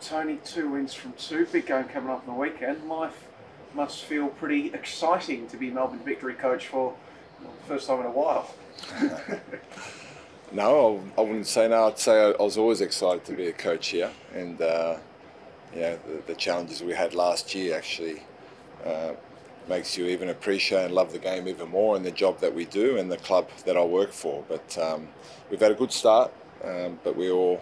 Tony, 2 wins from 2, big game coming up on the weekend. Life must feel pretty exciting to be Melbourne victory coach for the first time in a while. No, I wouldn't say no. I'd say I was always excited to be a coach here, and the challenges we had last year actually makes you even appreciate and love the game even more, and the job that we do and the club that I work for. But we've had a good start, but we're all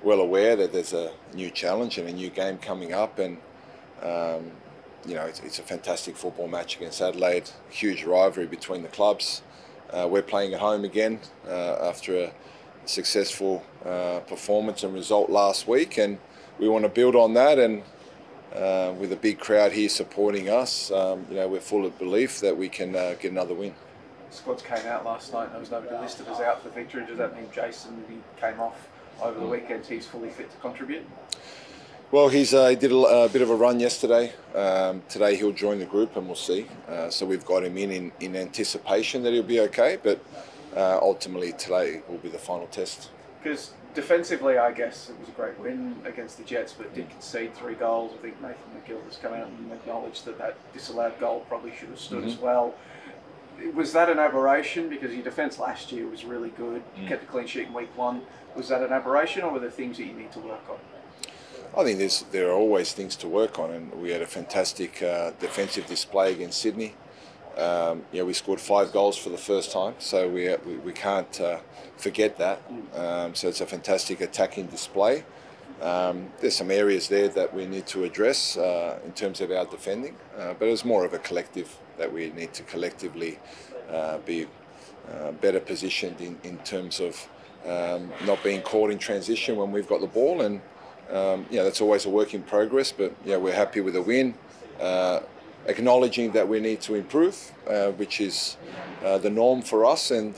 well aware that there's a new challenge and a new game coming up, and it's a fantastic football match against Adelaide. Huge rivalry between the clubs. We're playing at home again after a successful performance and result last week, and we want to build on that. And with a big crowd here supporting us, we're full of belief that we can get another win. Squads came out last night. There was nobody listed as out for victory. Does that mean Jason, he came off over the weekend, he's fully fit to contribute? Well, he did a bit of a run yesterday. Today he'll join the group and we'll see. So we've got him in anticipation that he'll be okay, but ultimately today will be the final test. Because defensively, I guess it was a great win against the Jets, but did concede 3 goals. I think Nathan McGill has come out and acknowledged that disallowed goal probably should have stood as well. Was that an aberration? Because your defence last year was really good. You kept a clean sheet in week 1. Was that an aberration, or were there things that you need to work on? I think there are always things to work on, and we had a fantastic defensive display against Sydney. We scored 5 goals for the first time, so we can't forget that. So it's a fantastic attacking display. There's some areas there that we need to address in terms of our defending, but it's more of a collective that we need to collectively be better positioned in terms of not being caught in transition when we've got the ball, and that's always a work in progress, but we're happy with the win, acknowledging that we need to improve, which is the norm for us, and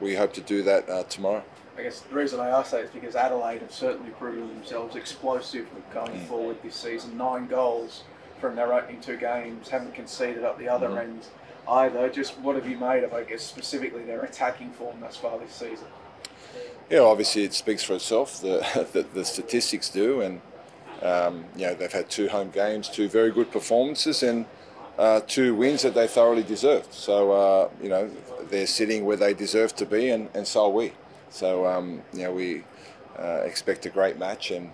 we hope to do that tomorrow. I guess the reason I ask that is because Adelaide have certainly proven themselves explosive going forward this season. 9 goals from their opening 2 games, haven't conceded up the other end either. Just what have you made of, I guess, specifically their attacking form thus far this season? Yeah, obviously it speaks for itself. The statistics do, and they've had 2 home games, 2 very good performances, and 2 wins that they thoroughly deserved. So they're sitting where they deserve to be, and so are we. So we expect a great match, and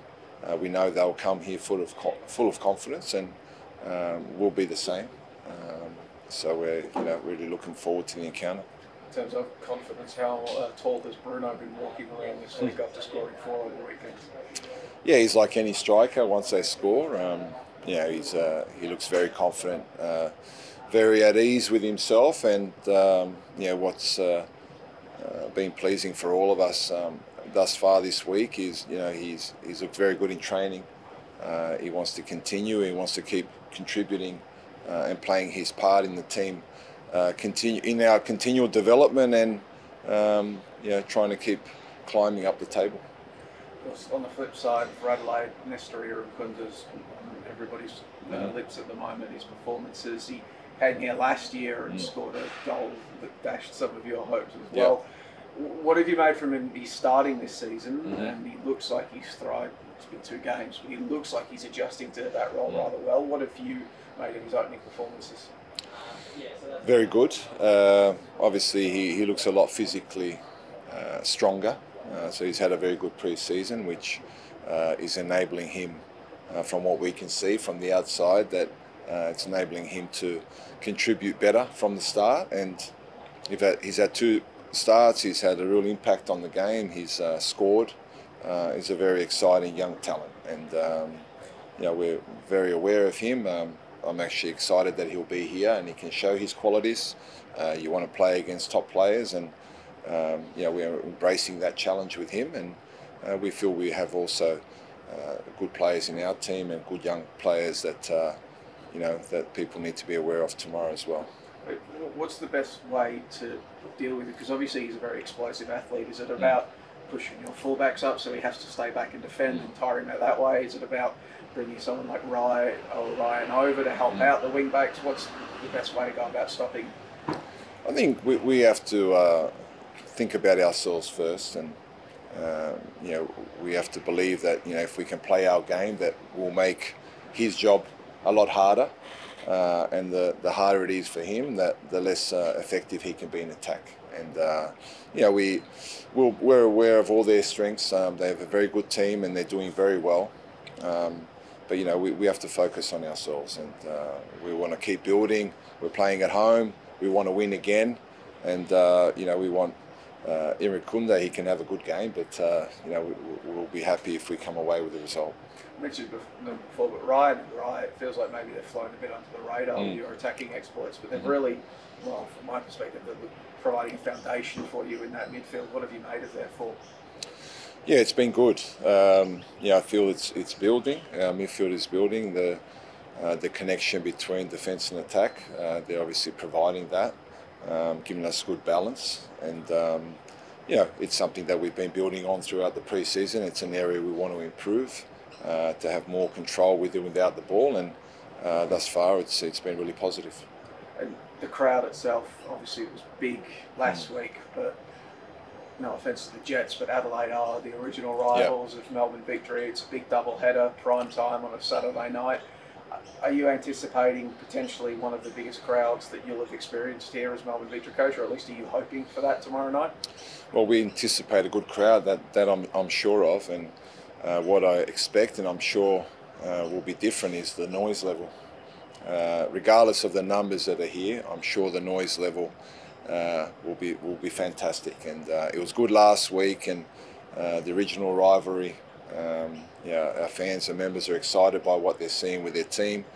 we know they'll come here full of confidence, and we'll be the same. So we're really looking forward to the encounter. In terms of confidence, how tall has Bruno been walking around this week after scoring 4 over the weekend? Yeah, he's like any striker. Once they score, he looks very confident, very at ease with himself, and what's been pleasing for all of us thus far this week is he's looked very good in training. He wants to continue. He wants to keep contributing and playing his part in the team. Continue in our continual development, and trying to keep climbing up the table. On the flip side, for Adelaide, Nestoria and Kunda's everybody's lips at the moment, his performances. He came here last year and scored a goal that dashed some of your hopes as well. What have you made from him? He's starting this season, and he looks like he's thrived. It's been 2 games, but he looks like he's adjusting to that role rather well. What have you made of his opening performances? Very good. Obviously, he looks a lot physically stronger. So he's had a very good pre-season, which is enabling him, from what we can see from the outside, that it's enabling him to contribute better from the start. And he's had 2 starts. He's had a real impact on the game. He's scored. He's a very exciting young talent, and we're very aware of him. I'm actually excited that he'll be here and he can show his qualities. You want to play against top players, and we're embracing that challenge with him, and we feel we have also good players in our team and good young players that that people need to be aware of tomorrow as well. What's the best way to deal with it? Because obviously he's a very explosive athlete. Is it about pushing your fullbacks up so he has to stay back and defend and tire him out that way? Is it about bringing someone like Ryan over to help out the wing backs? What's the best way to go about stopping? I think we have to think about ourselves first, and we have to believe that if we can play our game, that will make his job a lot harder, and the harder it is for him, that the less effective he can be in attack. And we're aware of all their strengths. They have a very good team and they're doing very well. But we have to focus on ourselves, and we want to keep building. We're playing at home. We want to win again, and we want Irukunda. He can have a good game, but we'll be happy if we come away with the result. I mentioned before, but Ryan and Rye, it feels like maybe they've flown a bit under the radar with your attacking exploits, but they've really, well, from my perspective, they're providing a foundation for you in that midfield. What have you made of their fall? Yeah, it's been good. I feel it's building. Our midfield is building. The connection between defence and attack, they're obviously providing that, giving us good balance. And it's something that we've been building on throughout the pre-season. It's an area we want to improve, to have more control with and without the ball. And thus far, it's been really positive. And the crowd itself, obviously, it was big last week, but no offence to the Jets, but Adelaide are the original rivals of Melbourne Victory. It's a big double-header, prime time on a Saturday night. Are you anticipating potentially one of the biggest crowds that you'll have experienced here as Melbourne Victory coach, or at least are you hoping for that tomorrow night? Well, we anticipate a good crowd, that I'm sure of, and what I expect, and I'm sure will be different, is the noise level. Regardless of the numbers that are here, I'm sure the noise level will be fantastic. And it was good last week, and the original rivalry. Our fans and members are excited by what they're seeing with their team.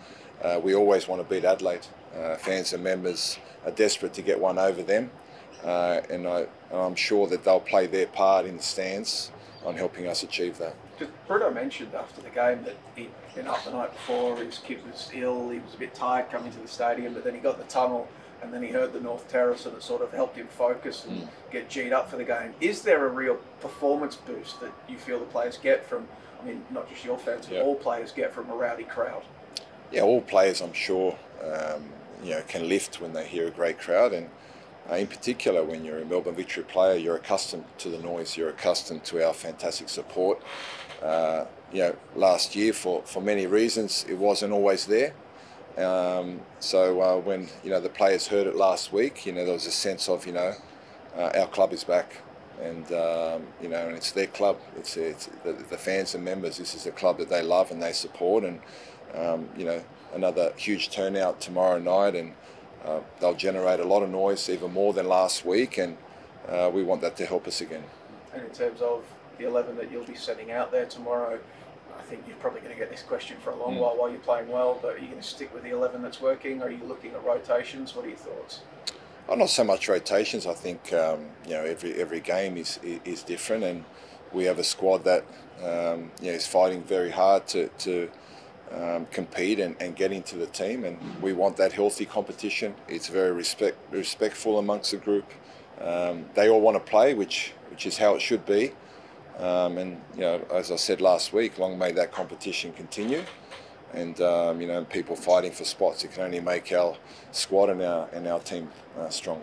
We always want to beat Adelaide. Fans and members are desperate to get one over them, and I'm sure that they'll play their part in the stands on helping us achieve that. Bruno mentioned after the game that he'd been up the night before, his kid was ill, he was a bit tired coming to the stadium, but then he got in the tunnel and then he heard the North Terrace, and it sort of helped him focus and get G'd up for the game. Is there a real performance boost that you feel the players get from, I mean, not just your fans, but all players get from a rowdy crowd? Yeah, all players, I'm sure, can lift when they hear a great crowd, and in particular, when you're a Melbourne Victory player, you're accustomed to the noise, you're accustomed to our fantastic support. Last year, for many reasons, it wasn't always there. So when the players heard it last week, there was a sense of our club is back, and and it's their club. It's the fans and members. This is the club that they love and they support, and another huge turnout tomorrow night, and they'll generate a lot of noise, even more than last week, and we want that to help us again. And in terms of the 11 that you'll be setting out there tomorrow, I think you're probably going to get this question for a long while you're playing well, but are you going to stick with the 11 that's working? Are you looking at rotations? What are your thoughts? Not so much rotations. I think every game is different, and we have a squad that is fighting very hard to compete and get into the team, and we want that healthy competition. It's very respectful amongst the group. They all want to play, which is how it should be. And as I said last week, long may that competition continue. And people fighting for spots. It can only make our squad and our team stronger.